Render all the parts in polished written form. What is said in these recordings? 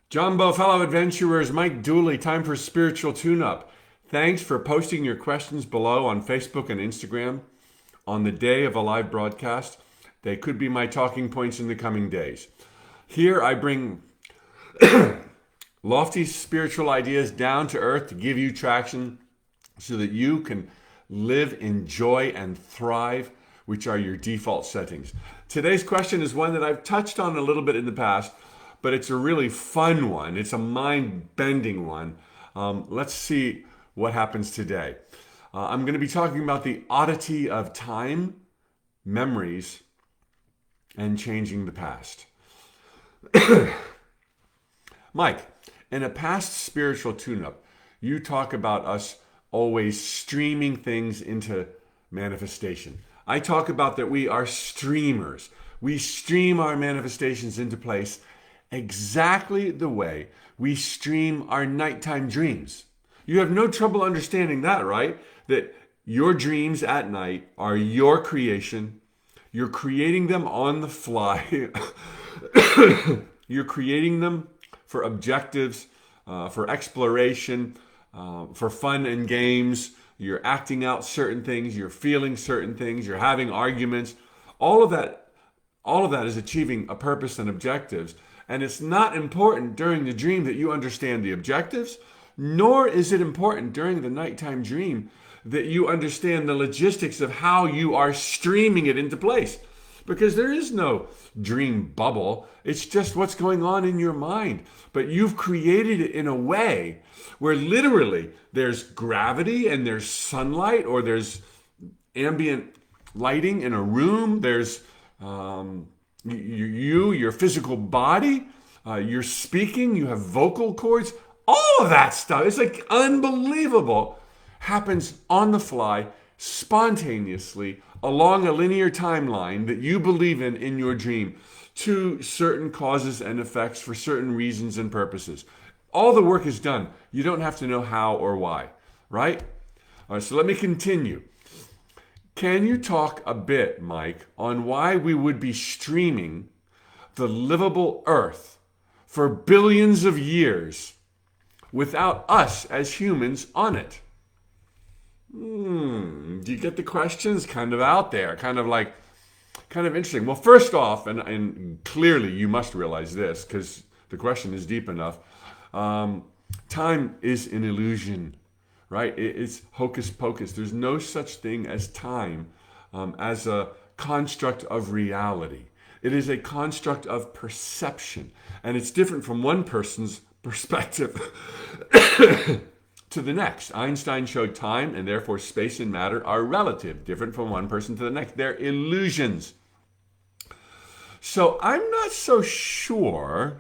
Jumbo, fellow adventurers, Mike Dooley, time for spiritual tune-up. Thanks for posting your questions below on Facebook and Instagram on the day of a live broadcast. They could be my talking points in the coming days. Here I bring lofty spiritual ideas down to earth to give you traction so that you can live in joy and thrive, which are your default settings. Today's question is one that I've touched on a little bit in the past, but it's a really fun one. It's a mind-bending one. Let's see what happens today. I'm going to be talking about the oddity of time, memories, and changing the past. Mike, in a past spiritual tune-up, you talk about us always streaming things into manifestation. I talk about that we are streamers. We stream our manifestations into place exactly the way we stream our nighttime dreams. You have no trouble understanding that, right? That your dreams at night are your creation. You're creating them on the fly. You're creating them for objectives, for exploration, for fun and games. You're acting out certain things. You're feeling certain things. You're having arguments. All of that is achieving a purpose and objectives. And it's not important during the dream that you understand the objectives, nor is it important during the nighttime dream that you understand the logistics of how you are streaming it into place. Because there is no dream bubble. It's just what's going on in your mind. But you've created it in a way where literally there's gravity and there's sunlight, or there's ambient lighting in a room. There's your physical body, you're speaking, you have vocal cords, all of that stuff. It's like unbelievable. Happens on the fly, spontaneously, along a linear timeline that you believe in your dream, to certain causes and effects for certain reasons and purposes. All the work is done. You don't have to know how or why, right? All right, so let me continue. Can you talk a bit, Mike, on why we would be streaming the livable earth for billions of years without us as humans on it? Do you get the questions? Kind of out there, kind of interesting. Well, first off, and clearly you must realize this because the question is deep enough, time is an illusion. Right? It's hocus pocus. There's no such thing as time as a construct of reality. It is a construct of perception. And it's different from one person's perspective to the next. Einstein showed time and therefore space and matter are relative, different from one person to the next. They're illusions. So I'm not so sure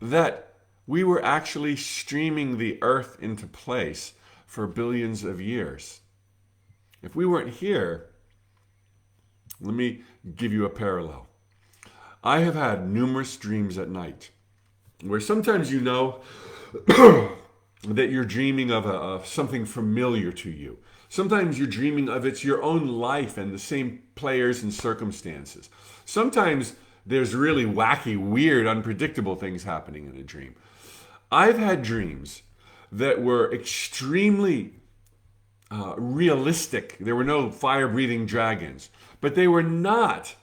that we were actually streaming the earth into place for billions of years. If we weren't here, let me give you a parallel. I have had numerous dreams at night where sometimes you know that you're dreaming of something familiar to you. Sometimes you're dreaming of it's your own life and the same players and circumstances. Sometimes there's really wacky, weird, unpredictable things happening in a dream. I've had dreams that were extremely realistic. There were no fire-breathing dragons, but they were not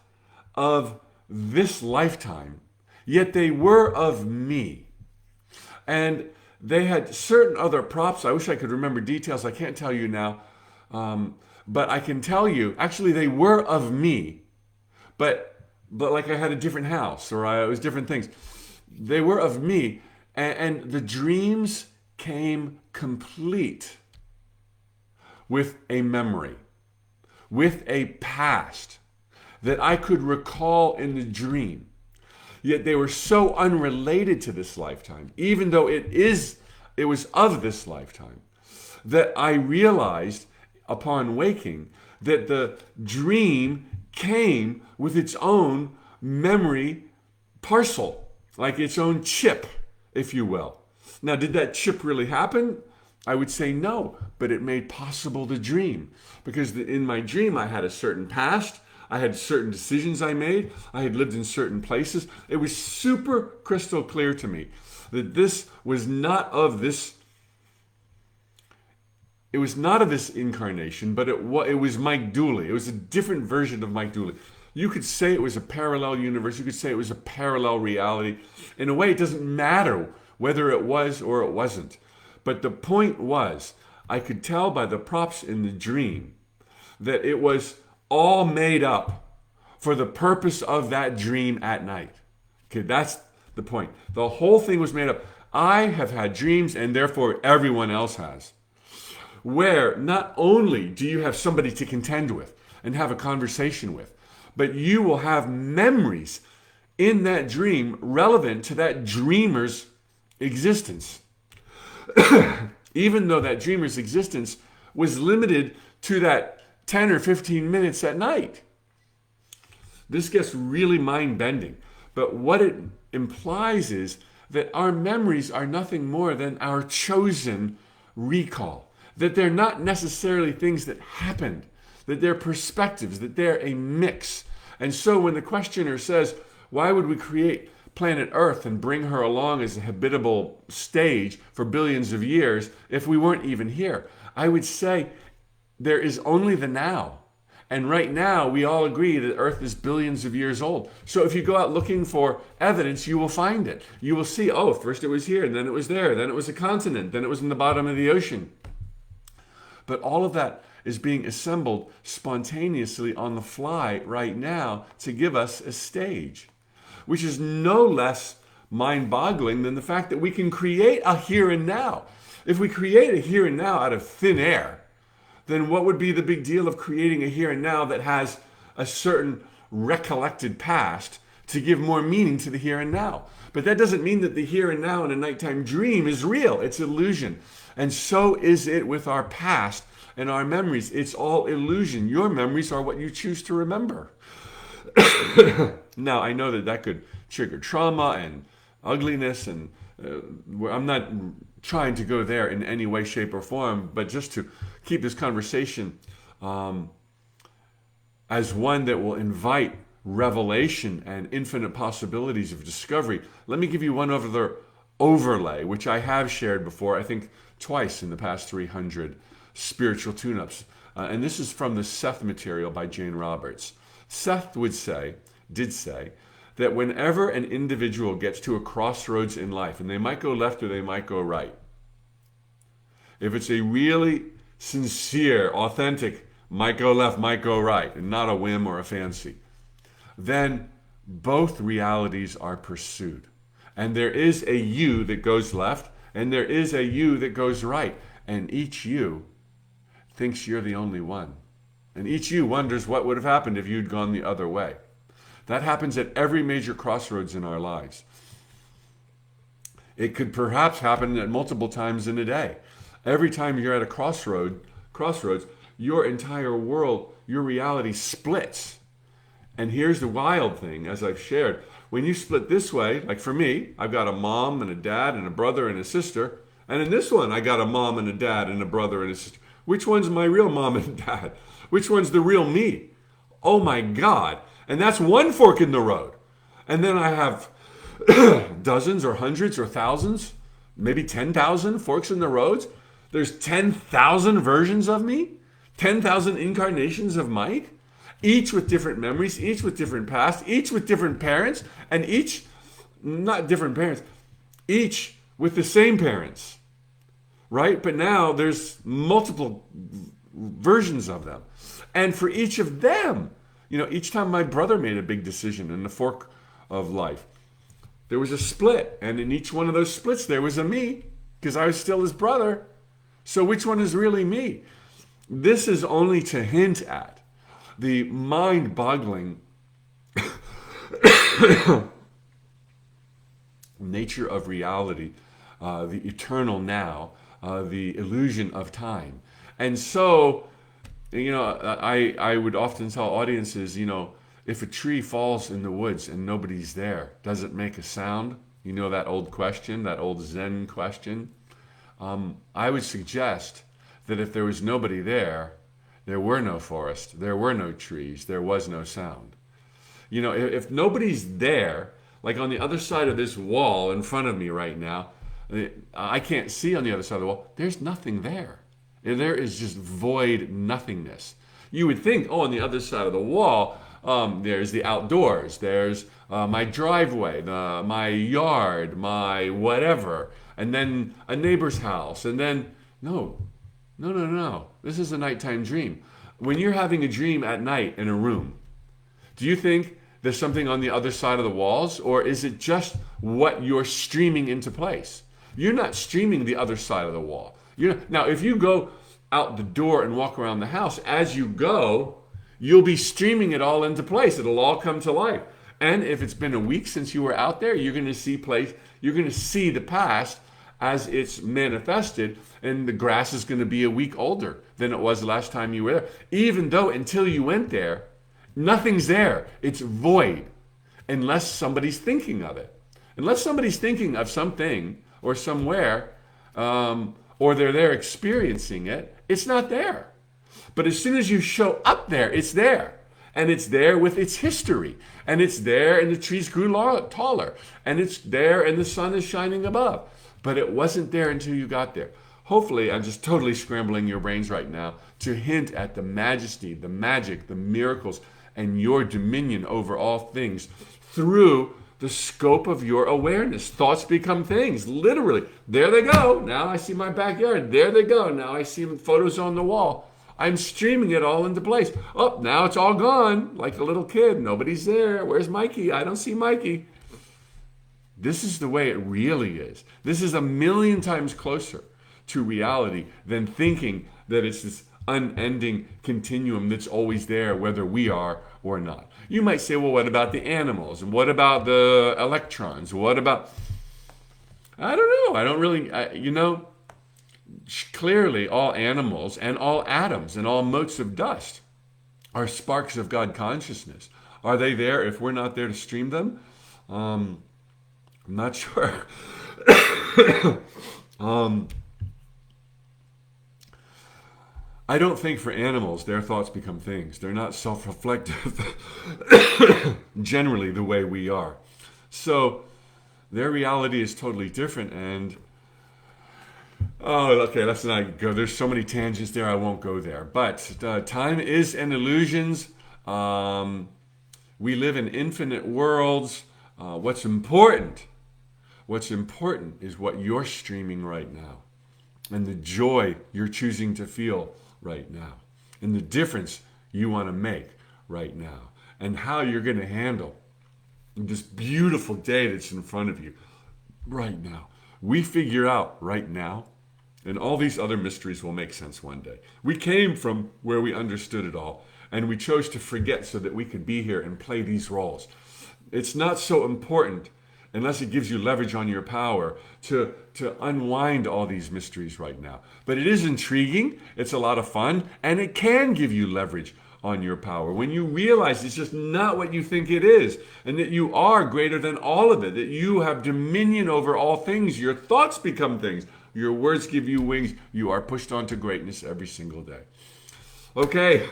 of this lifetime, yet they were of me. And they had certain other props. I wish I could remember details. I can't tell you now. But I can tell you, actually, they were of me, but like I had a different house, or it was different things. They were of me. And the dreams came complete with a memory, with a past that I could recall in the dream. Yet they were so unrelated to this lifetime, even though it was of this lifetime, that I realized upon waking that the dream came with its own memory parcel, like its own chip, if you will. Now, did that chip really happen? I would say no, but it made possible the dream. Because in my dream, I had a certain past, I had certain decisions I made. I had lived in certain places. It was super crystal clear to me that this was not of this. It was not of this incarnation, but it was Mike Dooley. It was a different version of Mike Dooley. You could say it was a parallel universe. You could say it was a parallel reality. In a way, it doesn't matter whether it was or it wasn't. But the point was, I could tell by the props in the dream that it was all made up for the purpose of that dream at night. Okay, that's the point. The whole thing was made up. I have had dreams, and therefore everyone else has, where not only do you have somebody to contend with and have a conversation with, but you will have memories in that dream relevant to that dreamer's existence. Even though that dreamer's existence was limited to that 10 or 15 minutes at night. This gets really mind-bending. But what it implies is that our memories are nothing more than our chosen recall. That they're not necessarily things that happened. That they're perspectives, that they're a mix. And so when the questioner says, why would we create planet Earth and bring her along as a habitable stage for billions of years if we weren't even here? I would say there is only the now. And right now, we all agree that Earth is billions of years old. So if you go out looking for evidence, you will find it. You will see, oh, first it was here, and then it was there, then it was a continent, then it was in the bottom of the ocean. But all of that is being assembled spontaneously on the fly right now to give us a stage, which is no less mind-boggling than the fact that we can create a here and now. If we create a here and now out of thin air, then what would be the big deal of creating a here and now that has a certain recollected past to give more meaning to the here and now? But that doesn't mean that the here and now in a nighttime dream is real. It's illusion. And so is it with our past and our memories. It's all illusion. Your memories are what you choose to remember. Now, I know that could trigger trauma and ugliness, and I'm not trying to go there in any way, shape, or form, but just to keep this conversation as one that will invite revelation and infinite possibilities of discovery. Let me give you one other overlay, which I have shared before, I think twice in the past 300 spiritual tune-ups. And this is from the Seth material by Jane Roberts. Seth did say, that whenever an individual gets to a crossroads in life, and they might go left or they might go right, if it's a really sincere, authentic, might go left, might go right, and not a whim or a fancy, then both realities are pursued. And there is a you that goes left, and there is a you that goes right. And each you thinks you're the only one. And each you wonders what would have happened if you'd gone the other way. That happens at every major crossroads in our lives. It could perhaps happen at multiple times in a day. Every time you're at a crossroads, your entire world, your reality splits. And here's the wild thing, as I've shared. When you split this way, like for me, I've got a mom and a dad and a brother and a sister. And in this one, I got a mom and a dad and a brother and a sister. Which one's my real mom and dad? Which one's the real me? Oh my God. And that's one fork in the road. And then I have dozens or hundreds or thousands, maybe 10,000 forks in the roads. There's 10,000 versions of me, 10,000 incarnations of Mike, each with different memories, each with different past, each with different parents, and each, not different parents, each with the same parents, right? But now there's multiple versions of them. And for each of them, each time my brother made a big decision in the fork of life, there was a split. And in each one of those splits, there was a me, because I was still his brother. So which one is really me? This is only to hint at the mind-boggling nature of reality, the eternal now, the illusion of time. And so, I would often tell audiences, if a tree falls in the woods and nobody's there, does it make a sound? That old question, that old Zen question. I would suggest that if there was nobody there, There were no forests. There were no trees. There was no sound. If nobody's there, like on the other side of this wall in front of me right now, I can't see on the other side of the wall. There's nothing there. There is just void nothingness. You would think, on the other side of the wall, there's the outdoors. There's my driveway, my yard, my whatever, and then a neighbor's house. And then, no. This is a nighttime dream. When you're having a dream at night in a room, do you think there's something on the other side of the walls, or is it just what you're streaming into place? You're not streaming the other side of the wall. Now, if you go out the door and walk around the house, as you go, you'll be streaming it all into place. It'll all come to life. And if it's been a week since you were out there, you're going to see the past as it's manifested, and the grass is going to be a week older than it was the last time you were there. Even though until you went there, nothing's there. It's void, unless somebody's thinking of it. Unless somebody's thinking of something or somewhere, or they're there experiencing it, it's not there. But as soon as you show up there, it's there. And it's there with its history. And it's there, and the trees grew taller. And it's there, and the sun is shining above. But it wasn't there until you got there. Hopefully, I'm just totally scrambling your brains right now to hint at the majesty, the magic, the miracles, and your dominion over all things through the scope of your awareness. Thoughts become things, literally. There they go. Now I see my backyard. There they go. Now I see photos on the wall. I'm streaming it all into place. Oh, now it's all gone, like a little kid. Nobody's there. Where's Mikey? I don't see Mikey. This is the way it really is. This is 1,000,000 times closer to reality than thinking that it's this unending continuum that's always there, whether we are or not. You might say, well, what about the animals? And what about the electrons? What about... I don't know. I don't really... clearly all animals and all atoms and all motes of dust are sparks of God consciousness. Are they there if we're not there to stream them? I'm not sure. I don't think for animals their thoughts become things. They're not self-reflective generally the way we are. So their reality is totally different. And okay, let's not go. There's so many tangents there, I won't go there. But time is an illusion. We live in infinite worlds. What's important is what you're streaming right now, and the joy you're choosing to feel right now, and the difference you want to make right now, and how you're going to handle this beautiful day that's in front of you right now. We figure out right now, and all these other mysteries will make sense one day. We came from where we understood it all, and we chose to forget so that we could be here and play these roles. It's not so important, unless it gives you leverage on your power, to unwind all these mysteries right now. But it is intriguing, it's a lot of fun, and it can give you leverage on your power when you realize it's just not what you think it is, and that you are greater than all of it, that you have dominion over all things. Your thoughts become things. Your words give you wings. You are pushed on to greatness every single day. Okay.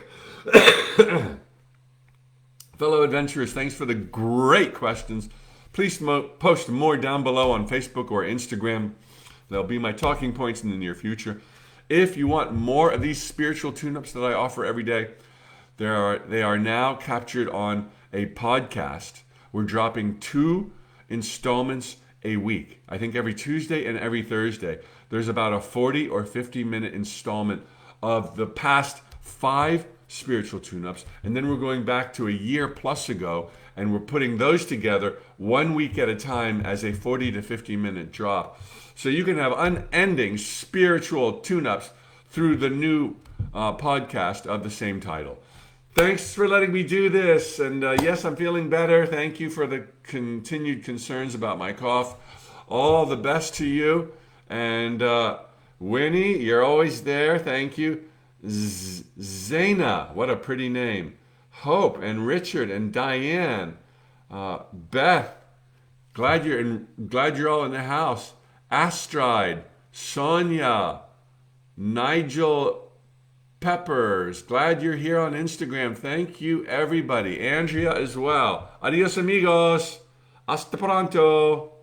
Fellow adventurers, thanks for the great questions. Please post more down below on Facebook or Instagram. They'll be my talking points in the near future. If you want more of these spiritual tune-ups that I offer every day, they are now captured on a podcast. We're dropping 2 installments a week. I think every Tuesday and every Thursday. There's about a 40 or 50 minute installment of the past 5 spiritual tune-ups. And then we're going back to a year plus ago, and we're putting those together 1 week at a time as a 40 to 50 minute drop. So you can have unending spiritual tune-ups through the new podcast of the same title. Thanks for letting me do this. And yes, I'm feeling better. Thank you for the continued concerns about my cough. All the best to you. And Winnie, you're always there. Thank you. Zaina, what a pretty name. Hope and Richard and Diane. Beth, glad you're all in the house. Astride, Sonia, Nigel Peppers, glad you're here on Instagram. Thank you, everybody. Andrea as well. Adios, amigos. Hasta pronto.